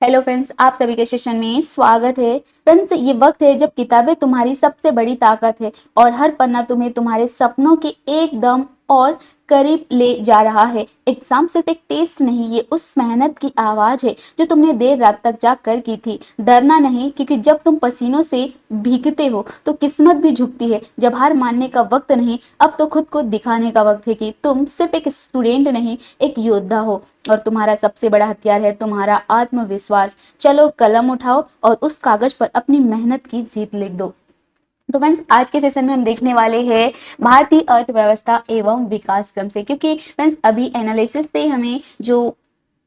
Hello friends, आप सभी के सेशन में स्वागत है। फ्रेंड्स, ये वक्त है जब किताबें तुम्हारी सबसे बड़ी ताकत है और हर पन्ना तुम्हें तुम्हारे सपनों के एकदम और करीब ले जा रहा है। एग्जाम सिर्फ एक टेस्ट नहीं, ये उस मेहनत की आवाज है जो तुमने देर रात तक जाग कर की थी। डरना नहीं, क्योंकि जब तुम पसीनों से भीगते हो तो किस्मत भी झुकती है। जब हार मानने का वक्त नहीं, अब तो खुद को दिखाने का वक्त है कि तुम सिर्फ एक स्टूडेंट नहीं, एक योद्धा हो। और तुम्हारा सबसे बड़ा हथियार है तुम्हारा आत्मविश्वास। चलो कलम उठाओ और उस कागज पर अपनी मेहनत की जीत लिख दो। तो फ्रेंड्स, आज के सेशन में हम देखने वाले हैं भारतीय अर्थव्यवस्था एवं विकास क्रम से, क्योंकि फ्रेंड्स अभी एनालिसिस से हमें जो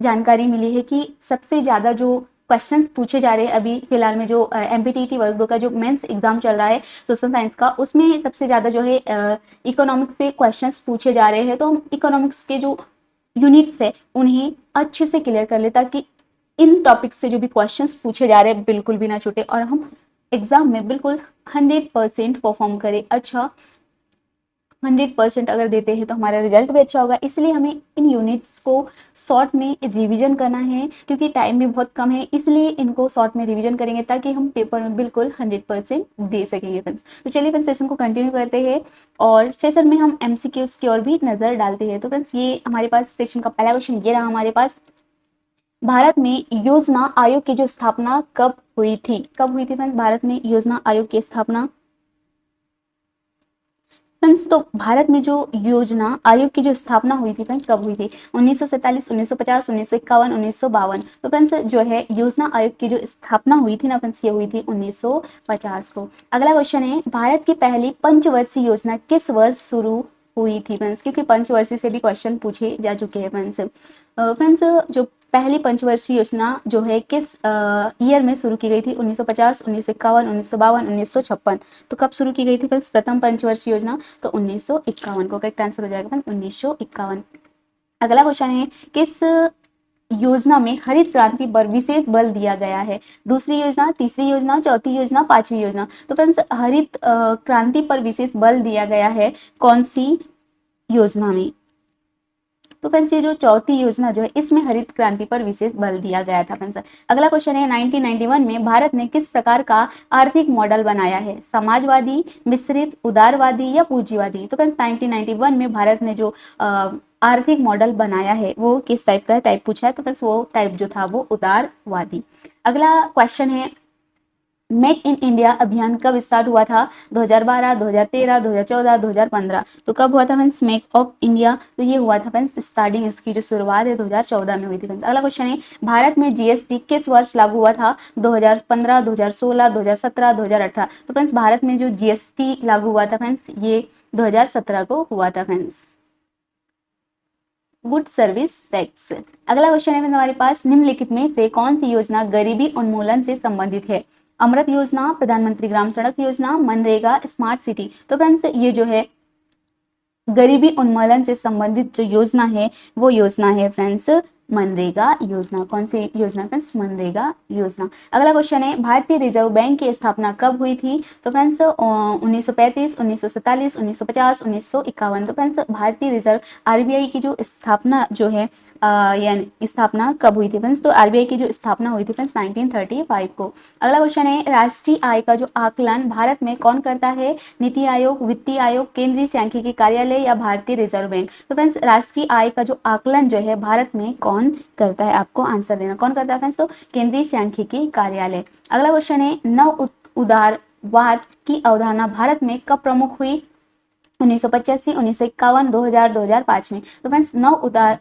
जानकारी मिली है कि सबसे ज्यादा जो क्वेश्चंस पूछे जा रहे हैं अभी फिलहाल में, जो एमपीटीटी वर्ग 2 का जो मेंस एग्जाम चल रहा है सोशल साइंस का, उसमें सबसे ज्यादा जो है इकोनॉमिक्स से क्वेश्चंस पूछे जा रहे हैं। तो हम इकोनॉमिक्स के जो यूनिट्स है उन्हें अच्छे से क्लियर कर ले, ताकि इन टॉपिक से जो भी क्वेश्चंस पूछे जा रहे हैं बिल्कुल भी ना छूटे और हम एग्जाम में बिल्कुल 100% परफॉर्म करें। अच्छा, 100% अगर देते हैं तो हमारा रिजल्ट भी अच्छा होगा। इसलिए हमें इन यूनिट्स को शॉर्ट में रिवीजन करना है, क्योंकि टाइम भी बहुत कम है। इसलिए इनको शॉर्ट में रिवीजन करेंगे ताकि हम पेपर में बिल्कुल 100% दे सकेंगे फ्रेंड्स। तो चलिए फ्रेंड्स, सेशन को कंटिन्यू करते हैं और सेशन में हम एमसीक्यूज की ओर भी नजर डालते हैं। तो फ्रेंड्स, ये हमारे पास सेशन का पहला क्वेश्चन ये रहा हमारे पास। भारत में योजना आयोग की जो स्थापना कब हुई थी? कब हुई थी फ्रेंड्स भारत में योजना आयोग की स्थापना? फ्रेंड्स, तो भारत में जो योजना आयोग की जो स्थापना हुई थी फ्रेंड्स, कब हुई थी? 1947, 1950, 1951, 1952। तो फ्रेंड्स, जो है योजना आयोग की जो स्थापना हुई थी ना फ्रेंड्स, ये हुई थी 1950 को। अगला क्वेश्चन है, भारत की पहली पंचवर्षीय योजना किस वर्ष शुरू हुई थी फ्रेंड्स? क्योंकि पंचवर्षीय से भी क्वेश्चन पूछे जा चुके हैं फ्रेंड्स। फ्रेंड्स, जो पहली पंचवर्षीय योजना जो है किस ईयर में शुरू की गई थी? 1950, 1951, 1952, 1956। तो कब शुरू की गई थी फ्रेंड्स प्रथम पंचवर्षीय योजना? तो 1951 को करेक्ट आंसर हो जाएगा फ्रेंड्स, 1951। अगला क्वेश्चन है, किस योजना में हरित क्रांति पर विशेष बल दिया गया है? दूसरी योजना, तीसरी योजना, चौथी योजना, पांचवी योजना। तो फ्रेंड्स, हरित क्रांति पर विशेष बल दिया गया है कौन सी योजना में? तो फ्रेंड्स, ये जो चौथी योजना जो है इसमें हरित क्रांति पर विशेष बल दिया गया था फ्रेंड्स। अगला क्वेश्चन है, 1991 में भारत ने किस प्रकार का आर्थिक मॉडल बनाया है? समाजवादी, मिश्रित, उदारवादी या पूंजीवादी? तो फ्रेंड्स, 1991 में भारत ने जो आर्थिक मॉडल बनाया है वो किस टाइप का टाइप पूछा है? तो फ्रेंड्स, वो टाइप जो था वो उदारवादी। अगला क्वेश्चन है, मेक इन इंडिया अभियान कब स्टार्ट हुआ था? 2012, 2013, 2014, 2015। तो कब हुआ था फ्रेंड्स मेक ऑफ इंडिया? तो ये हुआ था फ्रेंड्स, स्टार्टिंग इसकी जो शुरुआत है 2014 में हुई थी फ्रेंड्स। अगला क्वेश्चन है, भारत में जीएसटी किस वर्ष लागू हुआ था? 2015, 2016, 2017, 2018। तो फ्रेंड्स, भारत में जो जीएसटी लागू हुआ था फ्रेंड्स ये 2017 को हुआ था फ्रेंड्स, गुड सर्विस टैक्स। अगला क्वेश्चन है हमारे पास, निम्नलिखित में से कौन सी योजना गरीबी उन्मूलन से संबंधित है? अमृत योजना, प्रधानमंत्री ग्राम सड़क योजना, मनरेगा, स्मार्ट सिटी। तो फ्रेंड्स, ये जो है गरीबी उन्मूलन से संबंधित जो योजना है वो योजना है फ्रेंड्स मनरेगा योजना। कौन सी योजना फ्रेंड्स? मनरेगा योजना। अगला क्वेश्चन है, भारतीय रिजर्व बैंक की स्थापना कब हुई थी? तो फ्रेंड्स 1935, 1947, 1950, 1951। तो फ्रेंड्स, भारतीय रिजर्व आरबीआई की जो स्थापना जो है यानी स्थापना कब हुई थी फ्रेंड्स? तो आरबीआई की जो स्थापना हुई थी फ्रेंड्स 1935 को। अगला क्वेश्चन है, राष्ट्रीय आय का जो आकलन भारत में कौन करता है? नीति आयोग, वित्तीय आयोग, केंद्रीय सांख्यिकी कार्यालय या भारतीय रिजर्व बैंक? तो फ्रेंड्स, राष्ट्रीय आय का जो आकलन जो है भारत में कौन करता है? आपको आंसर देना, कौन करता है फ्रेंड्स? तो केंद्रीय सांख्यिकी कार्यालय। अगला क्वेश्चन है, नव उदारवाद की अवधारणा भारत में कब प्रमुख हुई? 1985, 1951, 2000, 2005 में। तो फ्रेंड्स, नव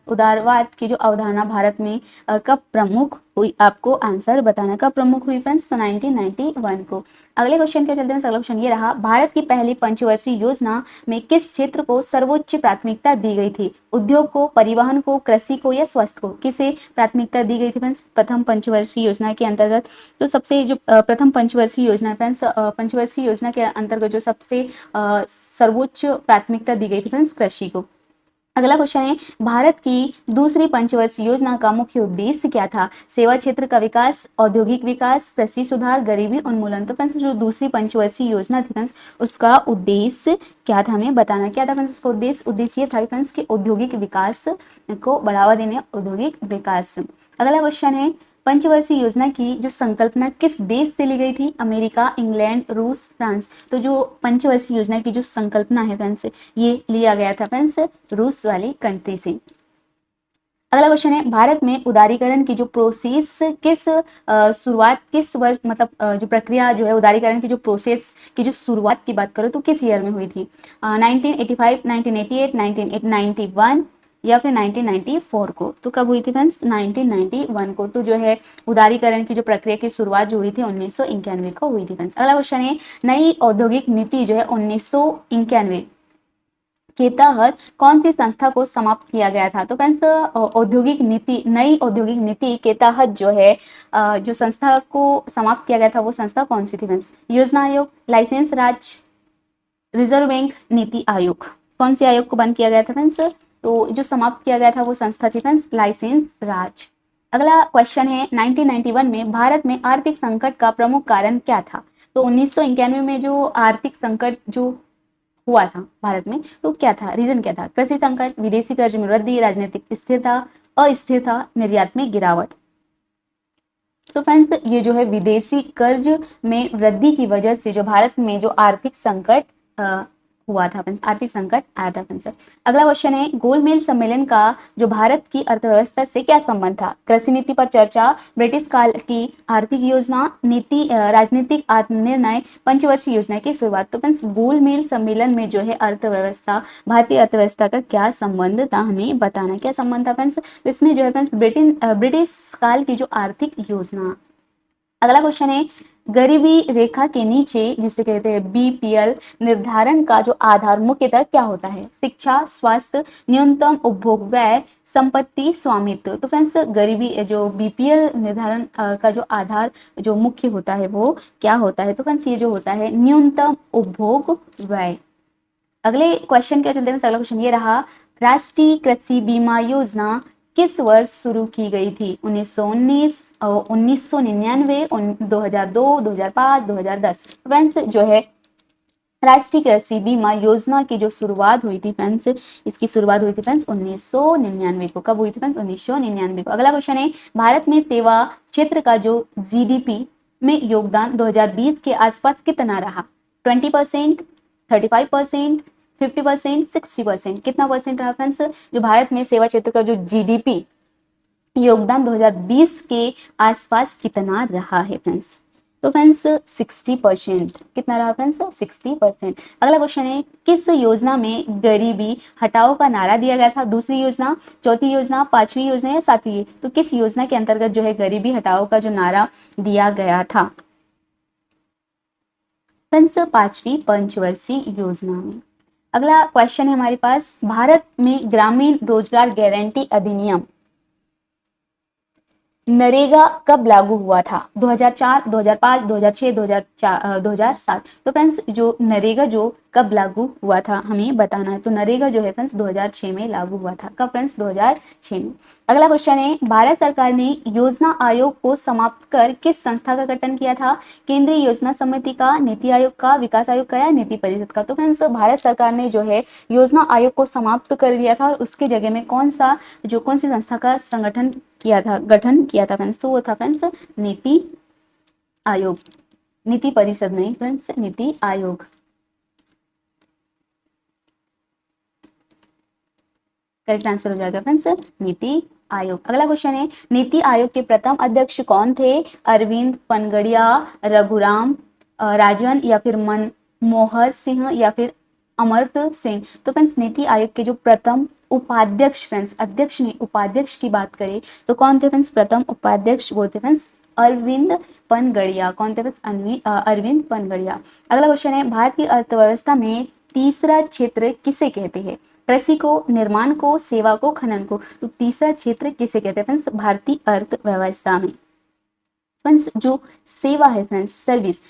उदारवाद की जो अवधारणा भारत में कब प्रमुख हुई? आपको आंसर बताना, कब प्रमुख हुई फ्रेंड्स? तो 1991 को। अगले क्वेश्चन के चलते हैं, अगला क्वेश्चन ये रहा, भारत की पहली पंचवर्षीय योजना में किस क्षेत्र को सर्वोच्च प्राथमिकता दी गई थी? उद्योग को, परिवहन को, कृषि को या स्वास्थ्य को? किसे प्राथमिकता दी गई थी फ्रेंड्स प्रथम पंचवर्षीय योजना के अंतर्गत? तो सबसे जो प्रथम पंचवर्षीय योजना फ्रेंड्स, पंचवर्षीय योजना के अंतर्गत जो सबसे सर्वोच्च प्राथमिकता दी गई थी फ्रेंड्स कृषि को। अगला क्वेश्चन है, भारत की दूसरी पंचवर्षीय योजना का मुख्य उद्देश्य क्या था? सेवा क्षेत्र का विकास, औद्योगिक विकास, कृषि सुधार, गरीबी उन्मूलन। तो फ्रेंड्स, जो दूसरी पंचवर्षीय योजना थी फ्रेंड्स उसका उद्देश्य क्या था? हमें बताना क्या था फ्रेंड्स उसका उद्देश्य ये था फ्रेंड्स कि औद्योगिक विकास को बढ़ावा देने, औद्योगिक विकास। अगला क्वेश्चन है, पंचवर्षीय योजना की जो संकल्पना किस देश से ली गई थी? अमेरिका, इंग्लैंड, रूस, फ्रांस। तो जो पंचवर्षीय योजना की जो संकल्पना है फ्रेंड्स, ये लिया गया था फ्रेंड्स रूस वाली कंट्री से। अगला क्वेश्चन है, भारत में उदारीकरण की जो प्रोसेस किस शुरुआत किस वर्ष, मतलब जो प्रक्रिया जो है उदारीकरण की जो प्रोसेस की जो शुरुआत की बात करो तो किस ईयर में हुई थी? 1985, 1988, 1991 या फिर 1994 को? तो कब हुई थी फ्रेंड्स? 1991 को। तो जो है उदारीकरण की जो प्रक्रिया की शुरुआत जो हुई थी 1991 को हुई थी फ्रेंड्स। अगला क्वेश्चन है, नई औद्योगिक नीति जो है 1991 के तहत कौन सी संस्था को समाप्त किया गया था? तो फ्रेंड्स औद्योगिक नीति, नई औद्योगिक नीति के तहत जो है जो संस्था को समाप्त किया गया था वो संस्था कौन सी थी फ्रेंड्स? योजना आयोग, लाइसेंस राज, रिजर्व बैंक, नीति आयोग। कौन से आयोग को बंद किया गया था फ्रेंड्स? तो जो समाप्त किया गया था वो संस्था थी फ्रेंड्स लाइसेंस राज। अगला क्वेश्चन है, 1991 में भारत में आर्थिक संकट का प्रमुख कारण क्या था? तो 1991 में जो आर्थिक संकट जो हुआ था भारत में, तो क्या था, रीजन क्या था? कृषि संकट, विदेशी कर्ज में वृद्धि, राजनीतिक स्थिरता, अस्थिरता, निर्यात में गिरावट। तो फ्रेंड्स ये जो है विदेशी कर्ज में वृद्धि की वजह से जो भारत में जो आर्थिक संकट हुआ था फ्रेंड्स, आर्थिक संकट आया था फ्रेंड्स। अगला क्वेश्चन है, गोलमेज सम्मेलन का जो भारत की अर्थव्यवस्था से क्या संबंध था? कृषि नीति पर चर्चा, ब्रिटिश काल की आर्थिक योजना, नीति राजनीतिक आत्मनिर्णय, पंचवर्षीय योजना की शुरुआत। तो फ्रेंड्स गोलमेज सम्मेलन में जो है अर्थव्यवस्था, भारतीय अर्थव्यवस्था का क्या संबंध था हमें बताना, क्या संबंध था फ्रेंड्स? इसमें जो है फ्रेंड्स ब्रिटिश काल की जो आर्थिक योजना। अगला क्वेश्चन है, गरीबी रेखा के नीचे जिसे कहते हैं बीपीएल निर्धारण का जो आधार मुख्यतः क्या होता है? शिक्षा, स्वास्थ्य, न्यूनतम उपभोग व्यय, संपत्ति, स्वामित्व। तो फ्रेंड्स गरीबी जो बीपीएल निर्धारण का जो आधार जो मुख्य होता है वो क्या होता है? तो फ्रेंड्स ये जो होता है न्यूनतम उपभोग व्यय। अगले क्वेश्चन क्या चलते हैं? अगला क्वेश्चन ये रहा, राष्ट्रीय कृषि बीमा योजना किस वर्ष शुरू की गई थी? 1919, 1999, 2002, 2005, 2010। फ्रेंड्स जो है राष्ट्रीय कृषि बीमा योजना की जो शुरुआत हुई थी फ्रेंड्स, इसकी शुरुआत हुई थी फ्रेंड्स 1999 को। कब हुई थी फ्रेंड्स? 1999 को। अगला क्वेश्चन है, भारत में सेवा क्षेत्र का जो जीडीपी में योगदान 2020 के आसपास कितना रहा? 20%, 35%, 50%, 60%। कितना परसेंट रहा फ्रेंड्स? जो भारत में सेवा क्षेत्र का जो जीडीपी योगदान 2020 के आसपास कितना रहा है फ्रेंड्स? तो फ्रेंड्स 60%। कितना रहा फ्रेंड्स? 60%। अगला क्वेश्चन है, किस योजना में गरीबी हटाओ का नारा दिया गया था? दूसरी योजना, चौथी योजना, पांचवी योजना या सातवीं? तो किस योजना के अंतर्गत जो है गरीबी हटाओ का जो नारा दिया गया था फ्रेंड्स? पांचवी पंचवर्षीय योजना में। अगला क्वेश्चन है हमारे पास, भारत में ग्रामीण रोजगार गारंटी अधिनियम नरेगा कब लागू हुआ था? 2004, 2005, 2006, 2007। तो फ्रेंड्स जो नरेगा जो कब लागू हुआ था हमें बताना है। तो नरेगा जो है फ्रेंड्स 2006 में लागू हुआ था। कब फ्रेंड्स? 2006 में। अगला क्वेश्चन है, भारत सरकार ने योजना आयोग को समाप्त कर किस संस्था का गठन किया था? केंद्रीय योजना समिति का, नीति आयोग का, विकास आयोग का या नीति परिषद का? तो फ्रेंड्स भारत सरकार ने जो है योजना आयोग को समाप्त कर दिया था और उसके जगह में कौन सी संस्था का गठन किया था फ्रेंड्स? तो वो था फ्रेंड्स नीति आयोग, नीति परिषद नहीं friends, NITI Aayog. Correct answer हो जाएगा फ्रेंड्स नीति आयोग। अगला क्वेश्चन है, नीति आयोग के प्रथम अध्यक्ष कौन थे? अरविंद पनगड़िया, रघुराम राजन या फिर मनमोहन सिंह या फिर अमर्त्य सेन? तो फ्रेंड्स नीति आयोग के जो प्रथम उपाध्यक्ष, फ्रेंड्स अध्यक्ष नहीं उपाध्यक्ष की बात करें तो कौन थे फ्रेंड्स? प्रथम उपाध्यक्ष वो थे फ्रेंड्स अरविंद पनगड़िया। कौन थे फ्रेंड्स? अरविंद पनगड़िया। अगला क्वेश्चन है, भारतीय अर्थव्यवस्था में तीसरा क्षेत्र किसे कहते हैं? कृषि को, निर्माण को, सेवा को, खनन को? तो तीसरा क्षेत्र किसे कहते हैं फ्रेंड्स? भारतीय अर्थव्यवस्था में फ्रेंड्स जो सेवा है फ्रेंड्स,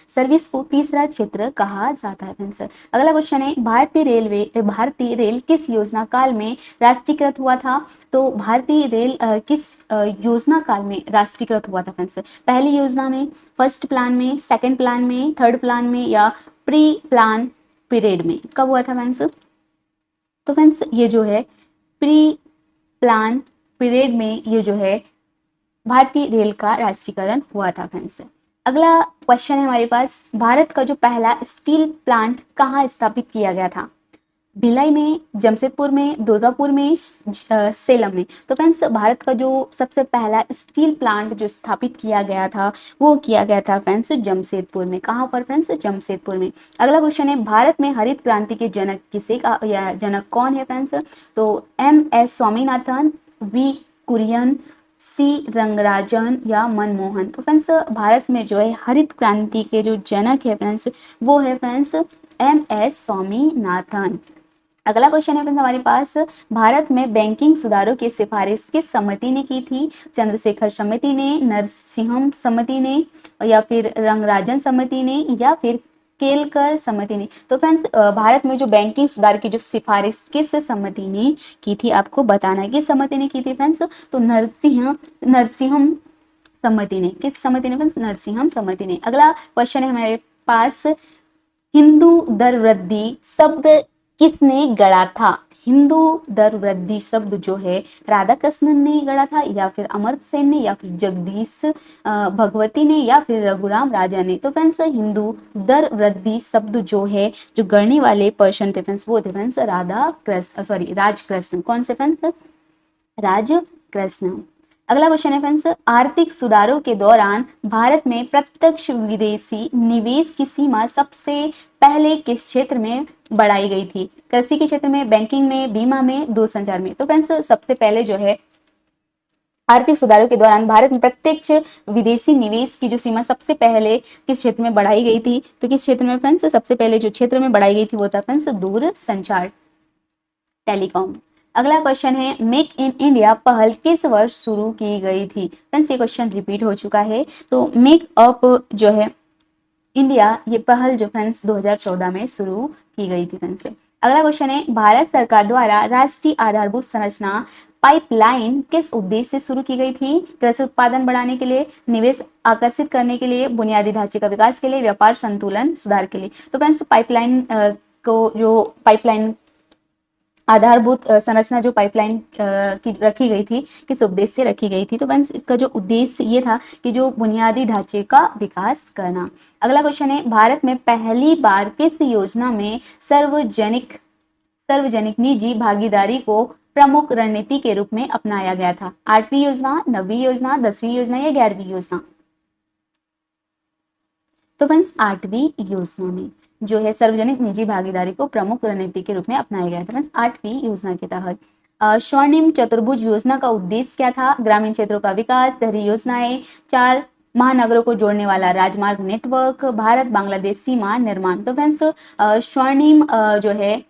सर्विस को तीसरा क्षेत्र कहा जाता है फ्रेंड्स। अगला क्वेश्चन है, भारतीय रेल किस योजना काल में राष्ट्रीयकृत हुआ था? तो भारतीय रेल किस योजना काल में राष्ट्रीयकृत हुआ था फ्रेंड्स? पहली योजना में, फर्स्ट प्लान में, सेकंड प्लान में, थर्ड प्लान में या प्री प्लान पीरियड में? कब हुआ था फ्रेंड्स? तो फ्रेंड्स ये जो है प्री प्लान पीरियड में ये जो है भारतीय रेल का राष्ट्रीयकरण हुआ था फ्रेंड्स। अगला क्वेश्चन है हमारे पास, भारत का जो पहला स्टील प्लांट कहाँ स्थापित किया गया था? भिलाई में, जमशेदपुर में, दुर्गापुर में, सेलम में। तो फ्रेंड्स भारत का जो सबसे पहला स्टील प्लांट जो स्थापित किया गया था वो किया गया था फ्रेंड्स जमशेदपुर में। कहाँ पर फ्रेंड्स? जमशेदपुर में। अगला क्वेश्चन है, भारत में हरित क्रांति के जनक किसे का या जनक कौन है फ्रेंड्स? तो MS Swaminathan, V Kurien, C Rangarajan या मनमोहन। तो फ्रेंड्स भारत में जो है हरित क्रांति के जो जनक है फ्रेंड्स वो है फ्रेंड्स MS स्वामीनाथन। अगला क्वेश्चन है फ्रेंड्स हमारे पास, भारत में बैंकिंग सुधारों की सिफारिश किस समिति ने की थी? चंद्रशेखर समिति ने, नरसिंहम समिति ने, या फिर रंगराजन समिति ने, या फिर केलकर समिति ने। तो फ्रेंड्स भारत में जो बैंकिंग सुधार की जो सिफारिश किस समिति ने की थी आपको बताना है। किस समिति ने की थी फ्रेंड्स? तो नरसिंहम समिति ने। किस समिति ने फ्रेंड्स? नरसिंहम समिति ने। अगला क्वेश्चन है हमारे पास, हिंदू दर वृद्धि शब्द किसने गढ़ा था? हिंदू दर वृद्धि शब्द जो है राधा कृष्णन ने गढ़ा था, या फिर अमर्त्य सेन ने, या फिर जगदीश भगवती ने, या फिर रघुराम राजा ने। तो फ्रेंड्स हिंदू दर वृद्धि शब्द जो है जो गढ़ने वाले पर्सन थे फ्रेंड्स वो थे फ्रेंड्स राजकृष्ण। कौन से फ्रेंड्स? राजकृष्ण। अगला क्वेश्चन है फ्रेंड्स, आर्थिक सुधारों के दौरान भारत में प्रत्यक्ष विदेशी निवेश की सीमा सबसे पहले किस क्षेत्र में बढ़ाई गई थी? कृषि के क्षेत्र में, बैंकिंग में, बीमा में, दूरसंचार में। तो फ्रेंड्स सबसे पहले जो है आर्थिक सुधारों के दौरान भारत में प्रत्यक्ष विदेशी निवेश की जो सीमा सबसे पहले किस क्षेत्र में बढ़ाई गई थी? तो किस क्षेत्र में फ्रेंड्स? सबसे पहले जो क्षेत्र में बढ़ाई गई थी वो था फ्रेंड्स दूरसंचार, टेलीकॉम। अगला क्वेश्चन है, मेक इन इंडिया पहल किस वर्ष शुरू की गई थी? फ्रेंड्स ये क्वेश्चन रिपीट हो चुका है। तो मेक अप जो है इंडिया ये पहल जो फ्रेंड्स 2014 में शुरू की गई थी फ्रेंड्स। अगला क्वेश्चन है, भारत सरकार द्वारा राष्ट्रीय आधारभूत संरचना पाइपलाइन किस उद्देश्य से शुरू की गई थी? कृषि उत्पादन बढ़ाने के लिए, निवेश आकर्षित करने के लिए, बुनियादी ढांचे का विकास के लिए, व्यापार संतुलन सुधार के लिए। तो फ्रेंड्स पाइपलाइन को जो पाइपलाइन आधारभूत संरचना जो पाइपलाइन की रखी गई थी किस उद्देश्य से रखी गई थी? तो फ्रेंड्स इसका जो उद्देश्य ये था कि जो बुनियादी ढांचे का विकास करना। अगला क्वेश्चन है, भारत में पहली बार किस योजना में सार्वजनिक निजी भागीदारी को प्रमुख रणनीति के रूप में अपनाया गया था? 8वीं योजना, 9वीं योजना, 10वीं योजना या 11वीं योजना? तो फ्रेंड्स 8वीं योजना में जो है सार्वजनिक निजी भागीदारी को प्रमुख रणनीति के रूप में अपनाया गया था फ्रेंड्स 8वीं योजना के तहत। स्वर्णिम चतुर्भुज योजना का उद्देश्य क्या था? ग्रामीण क्षेत्रों का विकास, शहरी योजनाएं, 4 महानगरों को जोड़ने वाला राजमार्ग नेटवर्क, भारत बांग्लादेश सीमा निर्माण। तो फ्रेंड्स स्वर्णिम जो है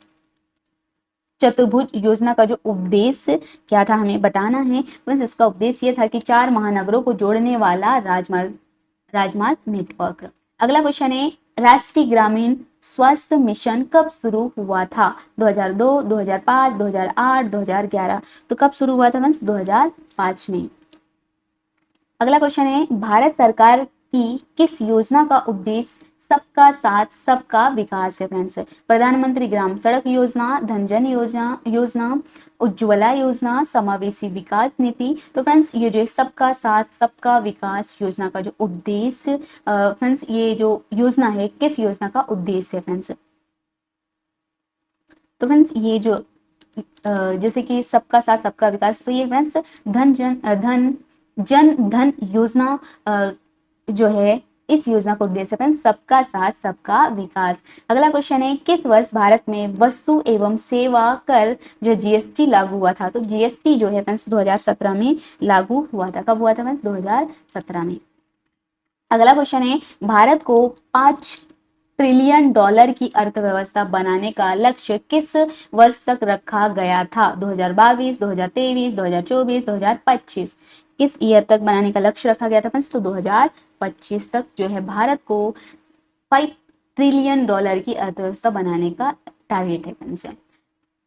चतुर्भुज योजना का जो उद्देश्य क्या था हमें बताना है फ्रेंड्स। इसका उद्देश्य ये था कि 4 महानगरों को जोड़ने वाला राजमार्ग नेटवर्क। अगला क्वेश्चन है, राष्ट्रीय ग्रामीण स्वास्थ्य मिशन कब शुरू हुआ था? 2002, 2005, 2008, 2011। तो कब शुरू हुआ था फ्रेंड्स? 2005 में। अगला क्वेश्चन है, भारत सरकार की किस योजना का उद्देश्य सबका साथ सबका विकास है फ्रेंड्स? प्रधानमंत्री ग्राम सड़क योजना, धनजन योजना, उज्ज्वला योजना, समावेशी विकास नीति। तो फ्रेंड्स ये जो सबका साथ सबका विकास योजना का जो उद्देश्य फ्रेंड्स ये जो योजना है किस योजना का उद्देश्य है फ्रेंड्स? तो फ्रेंड्स ये जो जैसे कि सबका साथ सबका विकास, तो ये फ्रेंड्स जन धन योजना जो है इस योजना का उद्देश्य है सबका साथ सबका विकास। अगला क्वेश्चन है, किस वर्ष भारत में वस्तु एवं सेवा कर जो GST लागू हुआ था? तो GST जो है फ्रेंड्स 2017 में लागू हुआ था। कब हुआ था फ्रेंड्स? 2017 में। अगला क्वेश्चन है, भारत को $5 ट्रिलियन की अर्थव्यवस्था बनाने का लक्ष्य किस वर्ष तक रखा गया था? 2022, 2023, 2024, 2025। किस ईयर तक बनाने का लक्ष्य रखा गया था फ्रेंड्स? तो 2025 तक जो है भारत को $5 ट्रिलियन की अर्थव्यवस्था बनाने का टारगेट है फ्रेंड्स।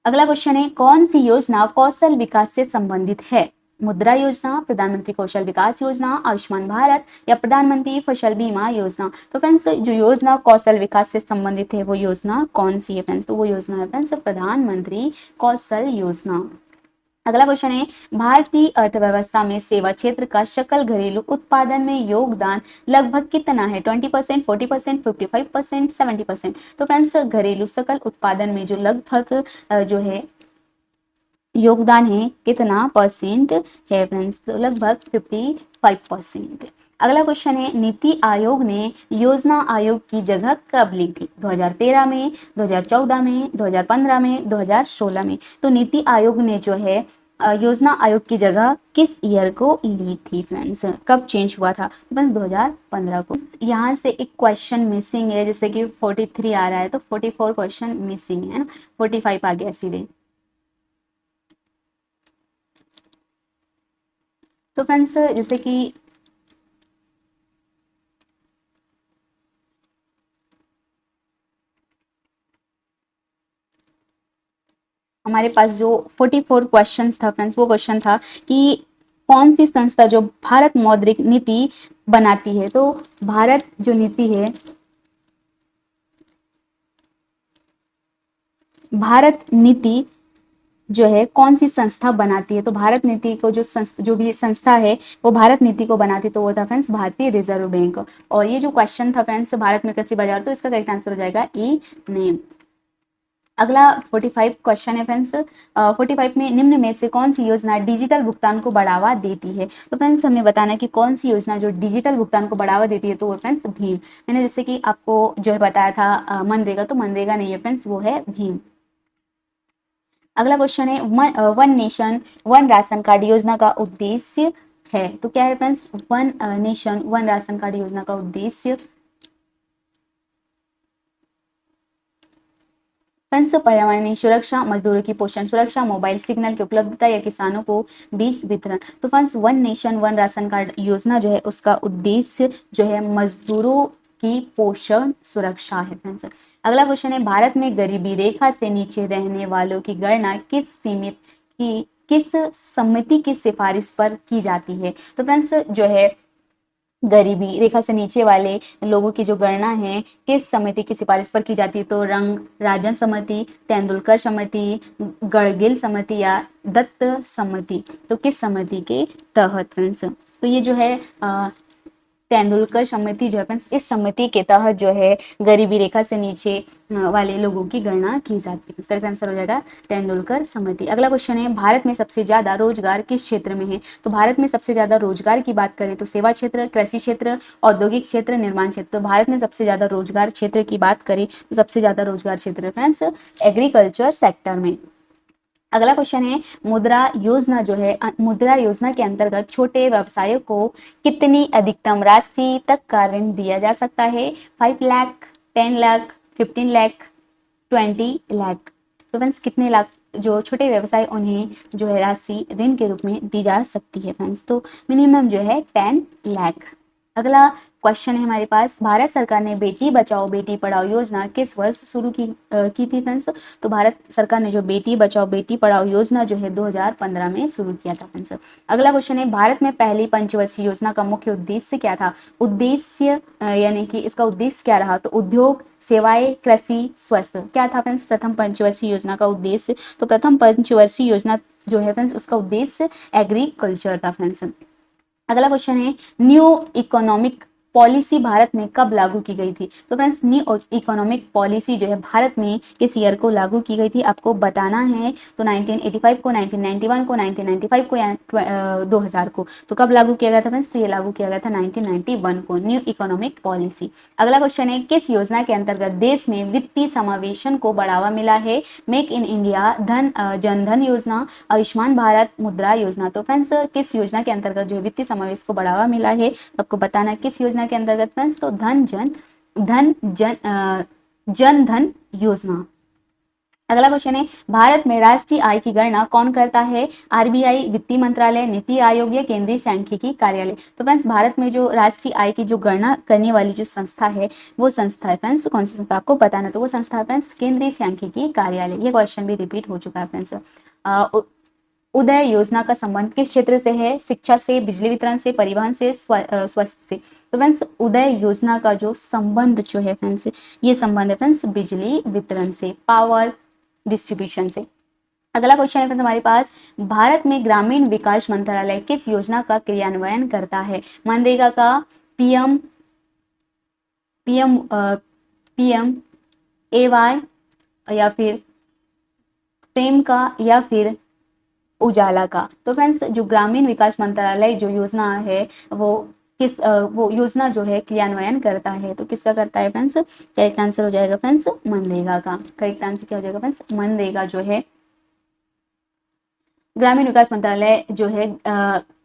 अगला क्वेश्चन है, कौन सी योजना कौशल विकास से संबंधित है? मुद्रा योजना, प्रधानमंत्री कौशल विकास योजना, आयुष्मान भारत या प्रधानमंत्री फसल बीमा योजना। तो फ्रेंड्स जो योजना कौशल विकास से संबंधित है वो योजना कौन सी है फ्रेंड्स? तो वो योजना है फ्रेंड्स प्रधानमंत्री कौशल योजना। अगला क्वेश्चन है, भारतीय अर्थव्यवस्था में सेवा क्षेत्र का सकल घरेलू उत्पादन में योगदान लगभग कितना है? 20%, 40%, 55%, 70%। तो फ्रेंड्स घरेलू सकल उत्पादन में जो लगभग जो है योगदान है कितना परसेंट है फ्रेंड्स? तो लगभग 55%। अगला क्वेश्चन है, नीति आयोग ने योजना आयोग की जगह कब ली थी? 2013 में, 2014 में, 2015 में, 2016 में। तो नीति आयोग ने जो है योजना आयोग की जगह किस ईयर को ली थी फ्रेंड्स? कब चेंज हुआ था? बस 2015 को। यहाँ से एक क्वेश्चन मिसिंग है, जैसे कि 43 आ रहा है तो 44 क्वेश्चन मिसिंग है ना, 45 आ गया सीधे। तो फ्रेंड्स जैसे कि हमारे पास जो 44 क्वेश्चंस था फ्रेंड्स, वो क्वेश्चन था कि कौन सी संस्था जो भारत मौद्रिक नीति बनाती है? तो भारत जो नीति है, भारत नीति जो है कौन सी संस्था बनाती है? तो भारत नीति को जो भी संस्था है वो भारत नीति को बनाती, तो वो था फ्रेंड्स भारतीय रिजर्व बैंक। और ये जो क्वेश्चन था फ्रेंड्स भारत में कृषि बाजार, तो इसका करेक्ट आंसर हो जाएगा ई नेम। अगला 45 क्वेश्चन है फ्रेंड्स, 45 में निम्न में से कौन सी योजना डिजिटल भुगतान को बढ़ावा देती है? तो फ्रेंड्स हमें बताना है कि कौन सी योजना जो डिजिटल भुगतान को बढ़ावा देती है, तो वो फ्रेंड्स भीम। मैंने जैसे कि आपको जो है बताया था मनरेगा, तो मनरेगा नहीं है फ्रेंड्स, वो है भीम। अगला क्वेश्चन है, one nation one ration card योजना का उद्देश्य है? तो क्या है friends? One nation one ration card योजना का उद्देश्य फ्रेंड्स पर्यावरणीय सुरक्षा, मजदूरों की पोषण सुरक्षा, मोबाइल सिग्नल की उपलब्धता या किसानों को बीज वितरण। तो friends one nation one ration card योजना जो है उसका उद्देश्य जो है मजदूरों की पोषण सुरक्षा है फ्रेंड्स। अगला क्वेश्चन है, भारत में गरीबी रेखा से नीचे रहने वालों की गणना किस समिति की सिफारिश पर की जाती है? तो फ्रेंड्स जो है गरीबी रेखा से नीचे वाले लोगों की जो गणना है किस समिति की सिफारिश पर की जाती है? तो रंग राजन समिति, तेंदुलकर समिति, गड़गिल समिति या दत्त समिति। तो किस समिति के तहत फ्रेंड्स? तो ये जो है तेंदुलकर समिति जो है फ्रेंड्स, इस समिति के तहत जो है गरीबी रेखा से नीचे वाले लोगों की गणना की जाती है। इसका आंसर हो जाएगा तेंदुलकर समिति। अगला क्वेश्चन है, भारत में सबसे ज्यादा रोजगार किस क्षेत्र में है? तो भारत में सबसे ज्यादा रोजगार की बात करें तो सेवा क्षेत्र, कृषि क्षेत्र, औद्योगिक क्षेत्र, निर्माण क्षेत्र। तो भारत में सबसे ज्यादा रोजगार क्षेत्र की बात करें तो सबसे ज्यादा रोजगार क्षेत्र फ्रेंड्स एग्रीकल्चर सेक्टर में। अगला क्वेश्चन है, मुद्रा योजना जो है मुद्रा योजना के अंतर्गत छोटे व्यवसायों को कितनी अधिकतम राशि तक का ऋण दिया जा सकता है? 5 लाख, 10 लाख, 15 लाख, 20 लाख। तो फ्रेंड्स कितने लाख जो छोटे व्यवसाय उन्हें जो है राशि ऋण के रूप में दी जा सकती है फ्रेंड्स? तो मिनिमम जो है 10 लाख। अगला क्वेश्चन है हमारे पास, भारत सरकार ने बेटी बचाओ बेटी पढ़ाओ योजना किस वर्ष शुरू की थी फ्रेंड्स? तो भारत सरकार ने जो बेटी बचाओ बेटी पढ़ाओ योजना जो है 2015 में शुरू किया था फ्रेंड्स। अगला क्वेश्चन है, भारत में पहली पंचवर्षीय योजना का मुख्य उद्देश्य क्या था? उद्देश्य यानी कि इसका उद्देश्य क्या रहा? तो उद्योग, सेवाएं, कृषि, स्वास्थ्य। क्या था फ्रेंड्स प्रथम पंचवर्षीय योजना का उद्देश्य? तो प्रथम पंचवर्षीय योजना जो है फ्रेंड्स उसका उद्देश्य एग्रीकल्चर था फ्रेंड्स। अगला क्वेश्चन है, न्यू इकोनॉमिक पॉलिसी भारत में कब लागू की गई थी? तो फ्रेंड्स न्यू इकोनॉमिक पॉलिसी जो है भारत में किस ईयर को लागू की गई थी आपको बताना है। तो 1985 को, 1991 को, 1995 को या 2000 को। तो कब लागू किया गया था फ्रेंड्स? तो ये लागू किया गया था 1991 को, न्यू इकोनॉमिक पॉलिसी। अगला क्वेश्चन है, किस योजना के अंतर्गत देश में वित्तीय समावेशन को बढ़ावा मिला है? Make in India, Jan Dhan योजना, आयुष्मान भारत, मुद्रा योजना। तो फ्रेंड्स किस योजना के अंतर्गत जो है वित्तीय समावेश को बढ़ावा मिला है आपको बताना है किस योजना के अंतर्गत फ्रेंड्स? तो जन धन योजना। अगला क्वेश्चन है, भारत में राष्ट्रीय आय की गणना कौन करता है? आरबीआई, वित्तीय मंत्रालय, नीति आयोग या केंद्रीय सांख्यिकी कार्यालय। तो फ्रेंड्स भारत में जो राष्ट्रीय आय की जो गणना करने वाली जो संस्था है वो संस्था है फ्रेंड्स, कौन सी संस्था आपको बताना? तो वो संस्था है फ्रेंड्स केंद्रीय सांख्यिकी कार्यालय। ये क्वेश्चन भी रिपीट हो चुका है फ्रेंड्स। उदय योजना का संबंध किस क्षेत्र से है? शिक्षा से, बिजली वितरण से, परिवहन से, स्वास्थ्य से। तो फ्रेंड्स उदय योजना का जो संबंध जो है फ्रेंड्स, ये संबंध है फ्रेंड्स बिजली वितरण से, पावर डिस्ट्रीब्यूशन से। अगला क्वेश्चन है फ्रेंड्स हमारे पास, भारत में ग्रामीण विकास मंत्रालय किस योजना का क्रियान्वयन करता है? मनरेगा का, पीएम पीएम पीएम एवाय, या फिर फेम का, या फिर उजाला का? तो फ्रेंड्स जो ग्रामीण विकास मंत्रालय जो योजना है वो वो योजना जो है क्रियान्वयन करता है, तो किसका करता है फ्रेंड्स? करेक्ट आंसर हो जाएगा फ्रेंड्स मनरेगा का। करेक्ट आंसर क्या हो जाएगा फ्रेंड्स? मनरेगा जो है ग्रामीण विकास मंत्रालय जो है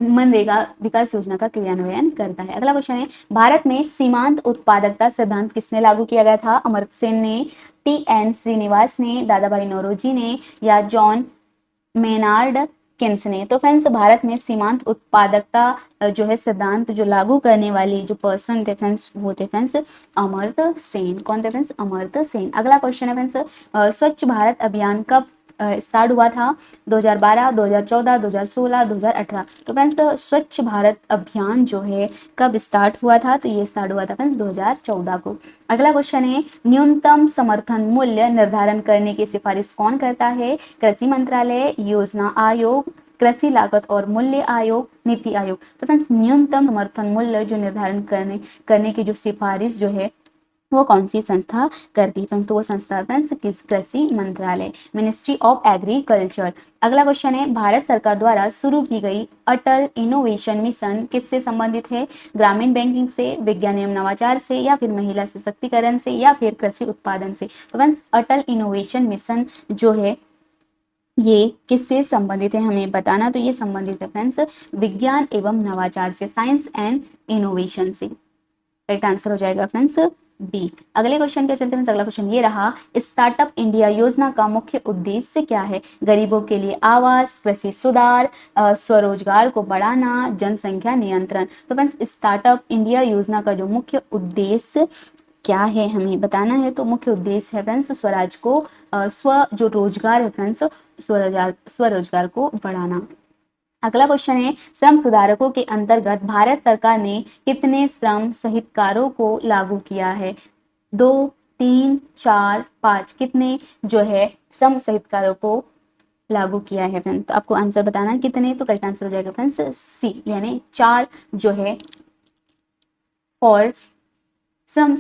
मनरेगा विकास योजना का क्रियान्वयन करता है। अगला क्वेश्चन है, भारत में सीमांत उत्पादकता सिद्धांत किसने लागू किया गया था? अमर्त्य सेन ने, टी.एन. श्रीनिवास ने, दादा भाई नौरोजी ने, या जॉन मेनार्ड किन्स ने? तो फ्रेंड्स भारत में सीमांत उत्पादकता जो है सिद्धांत जो लागू करने वाली जो पर्सन थे फ्रेंड्स वो थे फ्रेंड्स अमर्त्य सेन। कौन थे फ्रेंड्स? अमर्त्य सेन। अगला क्वेश्चन है फ्रेंड्स, स्वच्छ भारत अभियान कब स्टार्ट हुआ था? 2012, 2014, 2016, 2018? तो फ्रेंड्स स्वच्छ भारत अभियान जो है कब स्टार्ट हुआ था? तो ये स्टार्ट हुआ था फ्रेंड्स 2014 को। अगला क्वेश्चन है, न्यूनतम समर्थन मूल्य निर्धारण करने की सिफारिश कौन करता है? कृषि मंत्रालय, योजना आयोग, कृषि लागत और मूल्य आयोग, नीति आयोग? तो फ्रेंड्स न्यूनतम समर्थन मूल्य जो निर्धारण करने की जो सिफारिश जो है वो कौन सी संस्था करती है फ्रेंड्स? तो वो संस्था फ्रेंड्स किस? कृषि मंत्रालय, मिनिस्ट्री ऑफ एग्रीकल्चर। अगला क्वेश्चन है, भारत सरकार द्वारा शुरू की गई अटल इनोवेशन मिशन किससे संबंधित है? ग्रामीण बैंकिंग से, विज्ञान एवं नवाचार से, या फिर महिला सशक्तिकरण से, या फिर कृषि उत्पादन से? तो फ्रेंड्स अटल इनोवेशन मिशन जो है ये किससे संबंधित है हमें बताना। तो ये संबंधित है फ्रेंड्स विज्ञान एवं नवाचार से, साइंस एंड इनोवेशन से। करेक्ट आंसर हो जाएगा फ्रेंड्स बी। अगले क्वेश्चन के चलते हैं। अगला क्वेश्चन ये रहा, स्टार्टअप इंडिया योजना का मुख्य उद्देश्य क्या है? गरीबों के लिए आवास, कृषि सुधार, स्वरोजगार को बढ़ाना, जनसंख्या नियंत्रण? तो फ्रेंड्स स्टार्टअप इंडिया योजना का जो मुख्य उद्देश्य क्या है हमें बताना है। तो मुख्य उद्देश्य है फ्रेंड्स स्वराज को स्व जो रोजगार है फ्रेंड्स स्वरोजगार को बढ़ाना। अगला क्वेश्चन है, श्रम सुधारकों के अंतर्गत भारत सरकार ने कितने श्रम सहितकारों को लागू किया है? 2, 3, 4, 5? कितने जो है श्रम सहितकारों को लागू किया है फ्रेंड्स? तो आपको आंसर बताना है कितने। तो करेक्ट आंसर हो जाएगा फ्रेंड्स सी, यानी 4 जो है और श्रम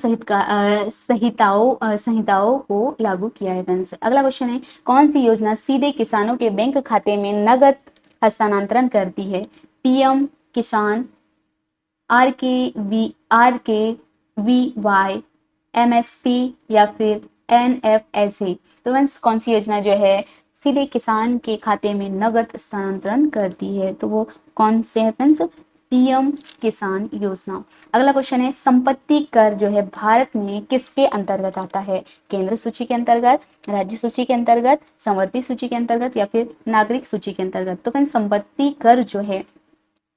संहिताओं को लागू किया है फ्रेंड्स। अगला क्वेश्चन है, कौन सी योजना सीधे किसानों के बैंक खाते में नगद हस्तांतरण करती है? पीएम किसान, RKVY, MSP, या फिर NFSA? तो फ्रेंड्स कौन सी योजना जो है सीधे किसान के खाते में नगद स्थानांतरण करती है? तो वो कौन से है फ्रेंड्स? पीएम किसान योजना। अगला क्वेश्चन है, संपत्ति कर जो है भारत में किसके अंतर्गत आता है? केंद्र सूची के अंतर्गत, राज्य सूची के अंतर्गत, समवर्ती सूची के अंतर्गत, या फिर नागरिक सूची के अंतर्गत? तो फ्रेंड्स संपत्ति कर जो है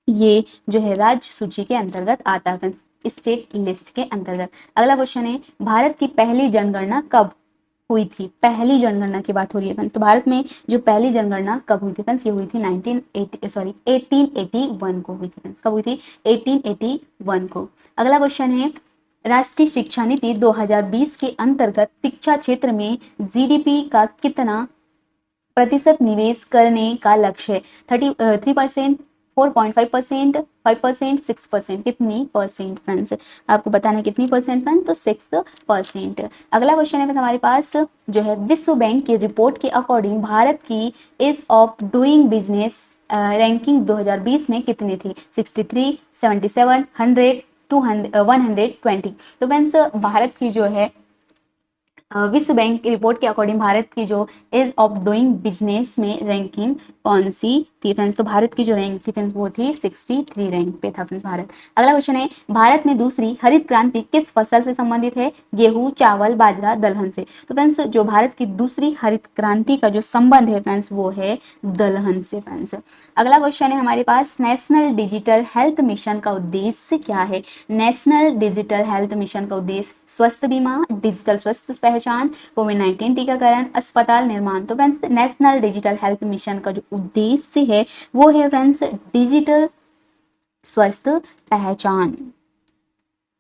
ये जो है राज्य सूची के अंतर्गत आता है, स्टेट लिस्ट के अंतर्गत। अगला क्वेश्चन है, भारत की पहली जनगणना कब हुई थी? पहली जनगणना की बात हो रही है फ्रेंड्स। तो भारत में जो पहली जनगणना कब हुई थी फ्रेंड्स? ये हुई थी 1881 को हुई थी फ्रेंड्स। कब हुई थी? 1881 को। अगला क्वेश्चन है, राष्ट्रीय शिक्षा नीति 2020 के अंतर्गत शिक्षा क्षेत्र में जीडीपी का कितना प्रतिशत निवेश करने का लक्ष्य है? 3%, 4.5%, 5%, 6%? कितनी परसेंट फ्रेंड्स? आपको बताना कितनी परसेंट फ्रेंड्स? तो 6%। अगला क्वेश्चन है हमारे पास जो है, विश्व बैंक की रिपोर्ट के अकॉर्डिंग भारत की ease of doing business ranking 2020 में कितनी थी? 63, 77, 100, 200, 120? तो फ्रेंड्स भारत की जो है विश्व बैंक की रिपोर्ट के अकॉर्डिंग भारत की जो इज ऑफ डूइंग बिजनेस में रैंकिंग कौन सी थी फ्रेंड्स? तो भारत की जो रैंक थी फ्रेंड्स वो थी 63 रैंक पे था फ्रेंड्स भारत। अगला क्वेश्चन है, भारत में दूसरी हरित क्रांति किस फसल से संबंधित है? गेहूं, चावल, बाजरा, दलहन से? तो फ्रेंड्स जो भारत की दूसरी हरित क्रांति का जो संबंध है फ्रेंड्स वो है दलहन से फ्रेंड्स। अगला क्वेश्चन है हमारे पास, नेशनल डिजिटल हेल्थ मिशन का उद्देश्य क्या है? नेशनल डिजिटल हेल्थ मिशन का उद्देश्य स्वास्थ्य बीमा, डिजिटल स्वास्थ्य पहचान, कोविड-19 टीकाकरण, अस्पताल निर्माण? तो friends national digital health mission का जो उद्देश्य है वो है फ्रेंड्स डिजिटल स्वास्थ्य पहचान।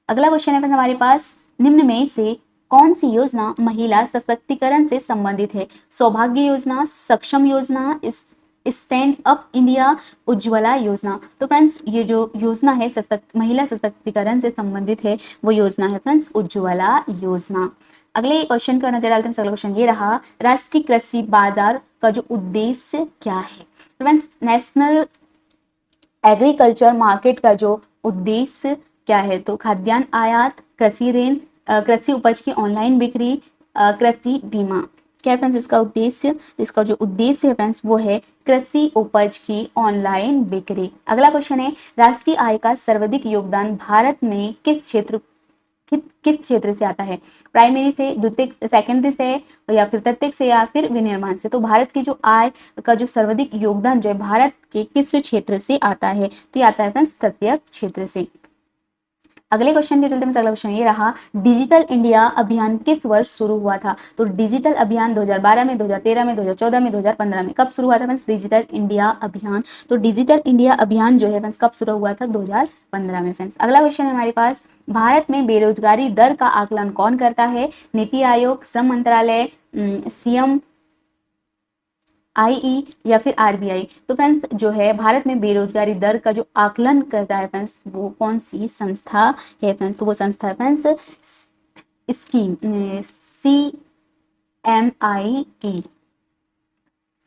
अगला क्वेश्चन है हमारे पास, निम्न में से कौन सी योजना महिला सशक्तिकरण से संबंधित है? सौभाग्य योजना, सक्षम योजना, स्टैंड अप इंडिया, उज्ज्वला योजना। तो फ्रेंड्स ये जो योजना है महिला सशक्तिकरण से संबंधित है वो योजना है फ्रेंड्स उज्ज्वला योजना। अगले क्वेश्चन का नजर डालते हैं। अगला क्वेश्चन ये रहा, राष्ट्रीय कृषि बाजार का जो उद्देश्य क्या है? फ्रेंड्स नेशनल एग्रीकल्चर मार्केट का जो उद्देश्य क्या है? तो खाद्यान्न आयात, कृषि ऋण, कृषि उपज की ऑनलाइन बिक्री, कृषि बीमा। क्या है फ्रेंड्स इसका उद्देश्य? इसका जो उद्देश्य है फ्रेंड्स वो है कृषि उपज की ऑनलाइन बिक्री। अगला क्वेश्चन है, राष्ट्रीय आय का सर्वाधिक योगदान भारत में किस क्षेत्र से आता है? प्राइमरी से, द्वितीयक, सेकेंडरी से, या फिर तृतीयक से, या फिर विनिर्माण से। तो भारत की जो आय का जो सर्वाधिक योगदान जो है भारत के किस क्षेत्र से आता है? तो ये आता है फ्रेंड्स तृतीयक क्षेत्र से। अगले क्वेश्चन के चलते में अगला क्वेश्चन ये रहा, डिजिटल इंडिया अभियान किस वर्ष शुरू हुआ था? तो डिजिटल अभियान 2012 में, 2013 में, 2014 में, 2015 में। कब शुरू हुआ था फ्रेंड्स डिजिटल इंडिया अभियान? तो डिजिटल इंडिया अभियान जो है फ्रेंड्स कब शुरू हुआ था? 2015 में फ्रेंड्स। अगला क्वेश्चन है हमारे पास, भारत में बेरोजगारी दर का आकलन कौन करता है? नीति आयोग, श्रम मंत्रालय, सीएम आईई, या फिर आरबीआई। तो फ्रेंड्स जो है भारत में बेरोजगारी दर का जो आकलन करता है फ्रेंड्स वो कौन सी संस्था है फ्रेंड्स? तो वो संस्था है फ्रेंड्स स्कीम CMIE।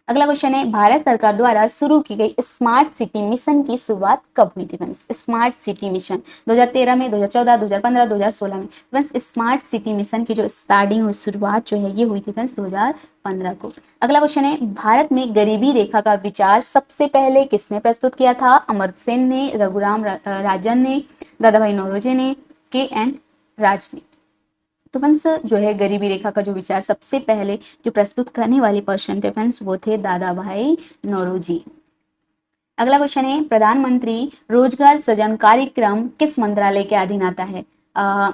अगला क्वेश्चन है, भारत सरकार द्वारा शुरू की गई स्मार्ट सिटी मिशन की शुरुआत कब हुई थी फ्रेंड्स? स्मार्ट सिटी मिशन 2013 में, 2014, 2015, 2016 में। फ्रेंड्स स्मार्ट सिटी मिशन की जो स्टार्टिंग शुरुआत जो है ये हुई थी फ्रेंड्स 2015 को। अगला क्वेश्चन है, भारत में गरीबी रेखा का विचार सबसे पहले किसने प्रस्तुत किया था? अमर्त्य सेन ने, रघुराम राजन ने, दादा भाई नौरोजी ने, KN राज ने। तो फ्रेंड्स जो है गरीबी रेखा का जो विचार सबसे पहले जो प्रस्तुत करने वाले पर्सन थे फ्रेंड्स वो थे दादा भाई नौरोजी। अगला क्वेश्चन है, प्रधानमंत्री रोजगार सृजन कार्यक्रम किस मंत्रालय के अधीन आता है?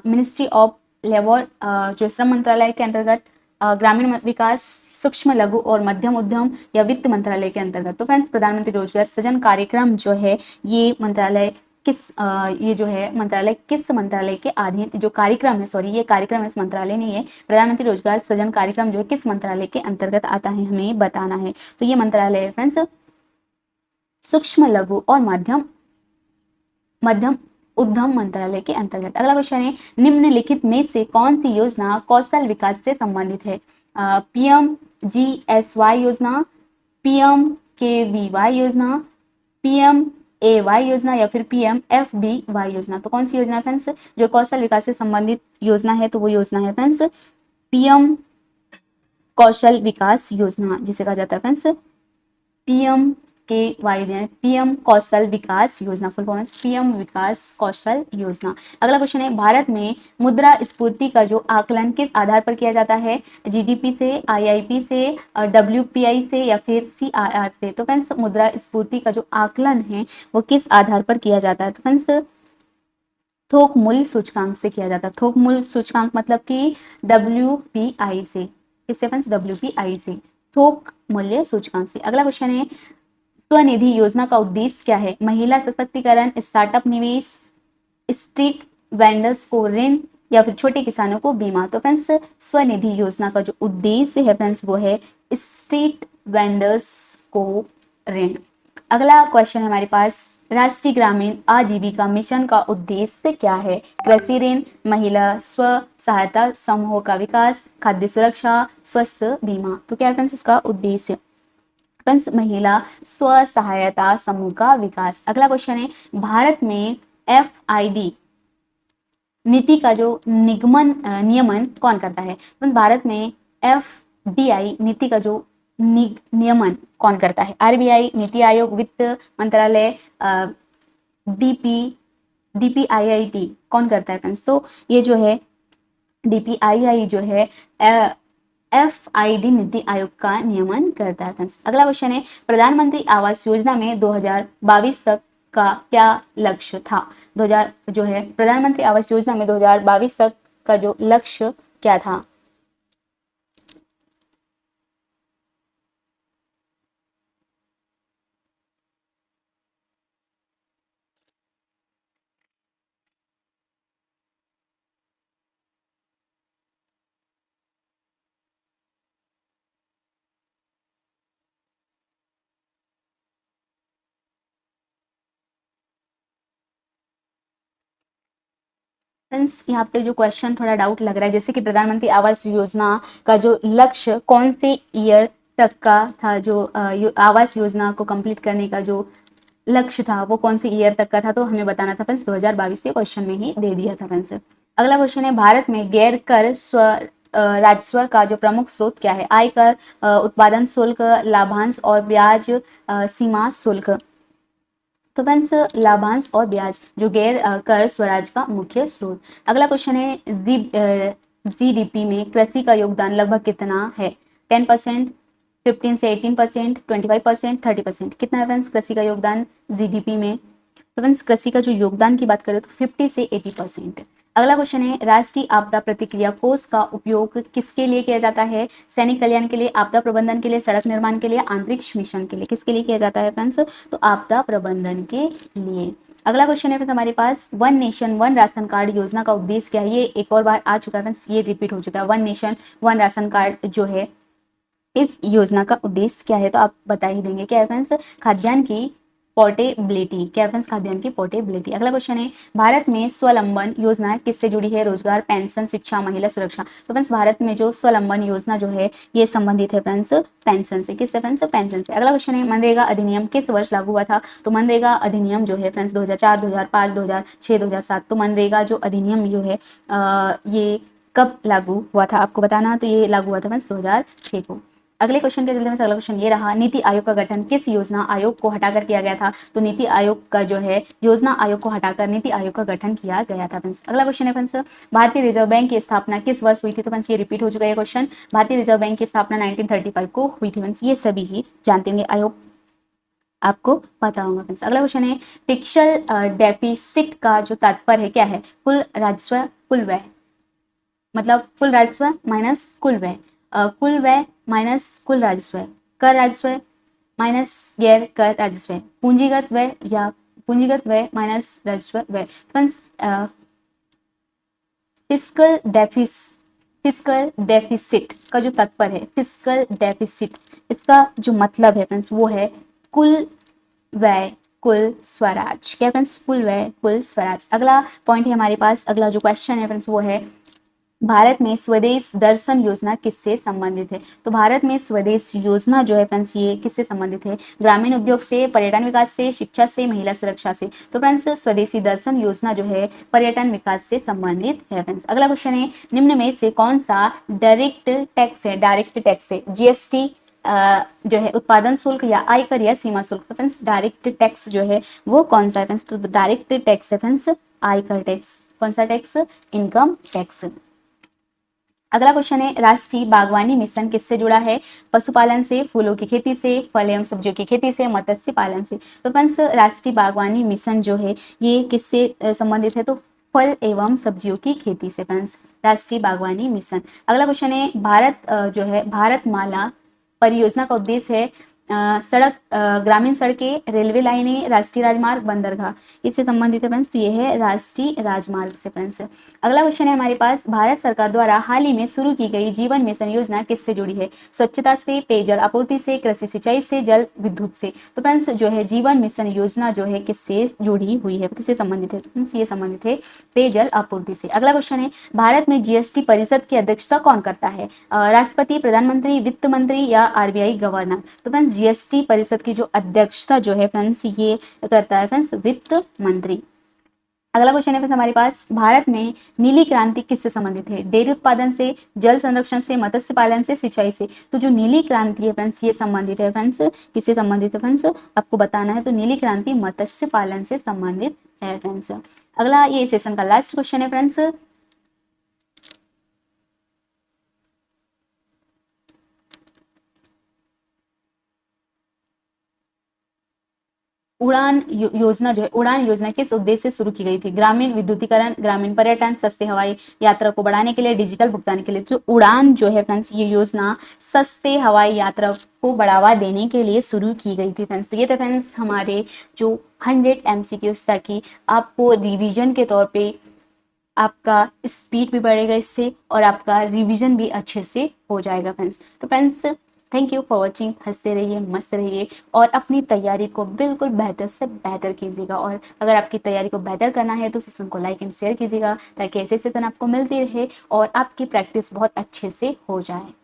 मिनिस्ट्री ऑफ लेबर, जो श्रम मंत्रालय के अंतर्गत, ग्रामीण विकास, सूक्ष्म लघु और मध्यम उद्यम, या वित्त मंत्रालय के अंतर्गत। तो फ्रेंड्स प्रधानमंत्री रोजगार सृजन कार्यक्रम जो है ये मंत्रालय ये जो है मंत्रालय किस मंत्रालय के अधीन जो कार्यक्रम है, सॉरी ये कार्यक्रम इस मंत्रालय नहीं है, प्रधानमंत्री रोजगार सृजन कार्यक्रम जो है किस मंत्रालय के अंतर्गत आता है हमें बताना है। तो ये मंत्रालय है फ्रेंड्स सूक्ष्म लघु और मध्यम उद्यम मंत्रालय के अंतर्गत। अगला क्वेश्चन है, निम्नलिखित में से कौन सी योजना कौशल विकास से संबंधित है? PMGSY योजना, PMKVY योजना, PMAY योजना, या फिर PMFBY योजना। तो कौन सी योजना है फ्रेंड्स जो कौशल विकास से संबंधित योजना है? तो वो योजना है फ्रेंड्स PM कौशल विकास योजना, जिसे कहा जाता है फ्रेंड्स PMKY, PM कौशल विकास योजना, फुल फॉर्म PM विकास कौशल योजना। अगला क्वेश्चन है, भारत में मुद्रा स्फूर्ति का जो आकलन किस आधार पर किया जाता है? GDP से, IIP से, WPI से, या फिर CRR से। तो फ्रेंड्स मुद्रा स्फूर्ति का जो आकलन है वो किस आधार पर किया जाता है? तो फ्रेंड्स थोक मूल्य सूचकांक से किया जाता है। थोक मूल्य सूचकांक मतलब कि WPI से। किससे फ्रेंड्स? WPI से, थोक मूल्य सूचकांक से। अगला क्वेश्चन है, स्वनिधि योजना का उद्देश्य क्या है? महिला सशक्तिकरण, स्टार्टअप निवेश, स्ट्रीट वेंडर्स को ऋण, या फिर छोटे किसानों को बीमा। तो फ्रेंड्स स्वनिधि योजना का जो उद्देश्य है फ्रेंड्स वो है स्ट्रीट वेंडर्स को ऋण। अगला क्वेश्चन है हमारे पास, राष्ट्रीय ग्रामीण आजीविका मिशन का उद्देश्य क्या है? कृषि ऋण, महिला स्व सहायता समूह का विकास, खाद्य सुरक्षा, स्वस्थ बीमा। तो क्या है फ्रेंड्स इसका उद्देश्य? फ्रेंड्स महिला स्व सहायता समूह का विकास। अगला क्वेश्चन है, भारत में FID नीति का जो नियमन कौन करता है? फ्रेंड्स भारत में FDI नीति का जो नियमन कौन करता है? RBI, नीति आयोग, वित्त मंत्रालय, DPIIT कौन करता है फ्रेंड्स? तो ये जो है DPII जो है FID नीति आयोग का नियमन करता है फ्रेंड्स। अगला क्वेश्चन है, प्रधानमंत्री आवास योजना में 2022 तक का क्या लक्ष्य था? 2000 जो है प्रधानमंत्री आवास योजना में 2022 तक का जो लक्ष्य क्या था? फ्रेंड्स यहाँ पे जो क्वेश्चन थोड़ा डाउट लग रहा है, जैसे कि प्रधानमंत्री आवास योजना का जो लक्ष्य कौन से ईयर तक का था, जो आवास योजना को कंप्लीट करने का जो लक्ष्य था वो कौन से ईयर तक का था, तो हमें बताना था फ्रेंड्स 2022 के क्वेश्चन में ही दे दिया था फ्रेंड्स। अगला क्वेश्चन है, भारत में गैर कर राजस्व का जो प्रमुख स्रोत क्या है? आयकर, उत्पादन शुल्क, लाभांश और ब्याज सीमा शुल्क। तो फ्रेंड्स लाभांश और ब्याज जो गैर कर स्वराज का मुख्य स्रोत। अगला क्वेश्चन है, जीडीपी में कृषि का योगदान लगभग कितना है? 10%, 15 से 18%, 25%, 30%। कितना है फ्रेंड्स कृषि का योगदान जीडीपी में? तो फ्रेंड्स कृषि का जो योगदान की बात करें तो 50 से 80%। अगला क्वेश्चन है, राष्ट्रीय आपदा प्रतिक्रिया कोष का उपयोग किसके लिए किया जाता है? सैनिक कल्याण के लिए, आपदा प्रबंधन के लिए, सड़क निर्माण के लिए, अंतरिक्ष मिशन के लिए। किसके लिए किया जाता है फ्रेंड्स? तो आपदा प्रबंधन के लिए। अगला क्वेश्चन है फिर हमारे पास, one nation one ration card योजना का उद्देश्य क्या है? ये एक और बार आ चुका है फ्रेंड्स, ये रिपीट हो चुका है। One nation one ration card जो है इस योजना का उद्देश्य क्या है? तो आप बता ही देंगे। क्या है फ्रेंड्स? खाद्यान्न की पोर्टेबिलिटी। क्या है फ्रेंड्स? खाद्यान्न की पोर्टेबिलिटी। अगला क्वेश्चन है, भारत में स्वावलंबन योजना किससे जुड़ी है? रोजगार, पेंशन, शिक्षा, महिला सुरक्षा। तो फ्रेंड्स भारत में जो स्वावलंबन योजना जो है ये संबंधित है फ्रेंड्स पेंशन से। किससे फ्रेंड्स? पेंशन से। अगला क्वेश्चन है, मनरेगा अधिनियम किस वर्ष लागू हुआ था? तो मनरेगा अधिनियम जो है फ्रेंड्स 2004, 2005, 2006, 2007। तो मनरेगा जो अधिनियम जो है ये कब लागू हुआ था आपको बताना। तो ये लागू हुआ था फ्रेंड्स 2006 को। अगले क्वेश्चन के जल्दी में अगला क्वेश्चन ये रहा, नीति आयोग का गठन किस योजना आयोग को हटाकर किया गया था? तो नीति आयोग का जो है योजना आयोग को हटाकर नीति आयोग का गठन किया गया था फ्रेंड्स। अगला क्वेश्चन है फ्रेंड्स, भारतीय रिजर्व बैंक की स्थापना किस वर्ष हुई थी? तो फ्रेंड्स ये रिपीट हो चुका है क्वेश्चन। भारतीय रिजर्व बैंक की स्थापना 1935 को हुई थी फ्रेंड्स। ये सभी ही जानते होंगे, आई होप आपको पता होगा फ्रेंड्स। अगला क्वेश्चन है, फिक्शल डेफिसिट का जो तात्पर्य है क्या है? कुल राजस्व, कुल व्यय, मतलब कुल राजस्व माइनस कुल व्यय, कुल व्यय माइनस कुल राजस्व, कर राजस्व माइनस गैर कर राजस्व, पूंजीगत व्यय या पूंजीगत व्यय माइनस राजस्व व्यय। फ्रेंड्स फिस्कल डेफिसिट का जो तात्पर्य है, फिस्कल डेफिसिट, इसका जो मतलब है फ्रेंड्स वो है कुल व्यय कुल स्वराज। क्या फ्रेंड्स? कुल व्यय कुल स्वराज। अगला पॉइंट है हमारे पास, अगला जो क्वेश्चन है फ्रेंड्स वो है, भारत में स्वदेश दर्शन योजना किससे संबंधित है? तो भारत में स्वदेश योजना जो है फ्रेंड्स ये किससे संबंधित है? ग्रामीण उद्योग से, पर्यटन विकास से, शिक्षा से, महिला सुरक्षा से। तो फ्रेंड्स स्वदेशी दर्शन योजना जो है पर्यटन विकास से संबंधित है फ्रेंड्स। अगला क्वेश्चन है, निम्न में से कौन सा डायरेक्ट टैक्स है? डायरेक्ट टैक्स है जीएसटी जो है, उत्पादन शुल्क या आयकर या सीमा शुल्क। तो फ्रेंड्स डायरेक्ट टैक्स जो है वो कौन सा है फ्रेंड्स? तो डायरेक्ट टैक्स है फ्रेंड्स आयकर टैक्स। कौन सा टैक्स? Income tax. अगला क्वेश्चन है, राष्ट्रीय बागवानी मिशन किससे जुड़ा है? पशुपालन से, फूलों की खेती से, फल एवं सब्जियों की खेती से, मत्स्य पालन से। तो फ्रेंड्स राष्ट्रीय बागवानी मिशन जो है ये किससे संबंधित है? तो फल एवं सब्जियों की खेती से फ्रेंड्स राष्ट्रीय बागवानी मिशन। अगला क्वेश्चन है, भारत जो है भारतमाला परियोजना का उद्देश्य है सड़क, ग्रामीण सड़कें, रेलवे लाइनें, राष्ट्रीय राजमार्ग, बंदरगाह। इससे संबंधित है फ्रेंड्स, तो ये है राष्ट्रीय राजमार्ग से फ्रेंड्स। अगला क्वेश्चन है हमारे पास, भारत सरकार द्वारा हाल ही में शुरू की गई जीवन मिशन योजना किससे जुड़ी है? स्वच्छता से, पेयजल आपूर्ति से, कृषि सिंचाई से, जल विद्युत से। तो फ्रेंड्स जो है जीवन मिशन योजना जो है किससे जुड़ी हुई है, किससे संबंधित है? फ्रेंड्स ये संबंधित है पेयजल आपूर्ति से। अगला क्वेश्चन है, भारत में जीएसटी परिषद की अध्यक्षता कौन करता है? राष्ट्रपति, प्रधानमंत्री, वित्त मंत्री या आरबीआई गवर्नर। तो फ्रेंड्स जीएसटी परिषद की जो अध्यक्षता जो है फ्रेंड्स ये करता है फ्रेंड्स वित्त मंत्री। अगला क्वेश्चन है हमारे पास, भारत में नीली क्रांति किससे संबंधित है? डेयरी उत्पादन से, जल संरक्षण से, मत्स्य पालन से, सिंचाई से। तो जो नीली क्रांति है फ्रेंड्स ये संबंधित है फ्रेंड्स किससे संबंधित है फ्रेंड्स आपको बताना है। तो नीली क्रांति मत्स्य पालन से संबंधित है फ्रेंड्स। अगला ये सेशन का लास्ट क्वेश्चन है फ्रेंड्स, उड़ान योजना जो है, उड़ान योजना किस उद्देश्य से शुरू की गई थी? ग्रामीण विद्युतीकरण, ग्रामीण पर्यटन, सस्ते हवाई यात्रा को बढ़ाने के लिए, डिजिटल भुगतान के लिए। तो उड़ान जो है फ्रेंड्स ये योजना सस्ते हवाई यात्रा को बढ़ावा देने के लिए शुरू की गई थी फ्रेंड्स। तो ये थे फ्रेंड्स हमारे जो 100 MCQs, ताकि आपको रिविजन के तौर पे आपका स्पीड भी बढ़ेगा इससे और आपका रिवीजन भी अच्छे से हो जाएगा फ्रेंड्स। तो friends thank you for watching. हंसते रहिए, मस्त रहिए और अपनी तैयारी को बिल्कुल बेहतर से बेहतर कीजिएगा। और अगर आपकी तैयारी को बेहतर करना है तो सेशन को लाइक एंड शेयर कीजिएगा ताकि ऐसे सेशन आपको मिलती रहे और आपकी प्रैक्टिस बहुत अच्छे से हो जाए।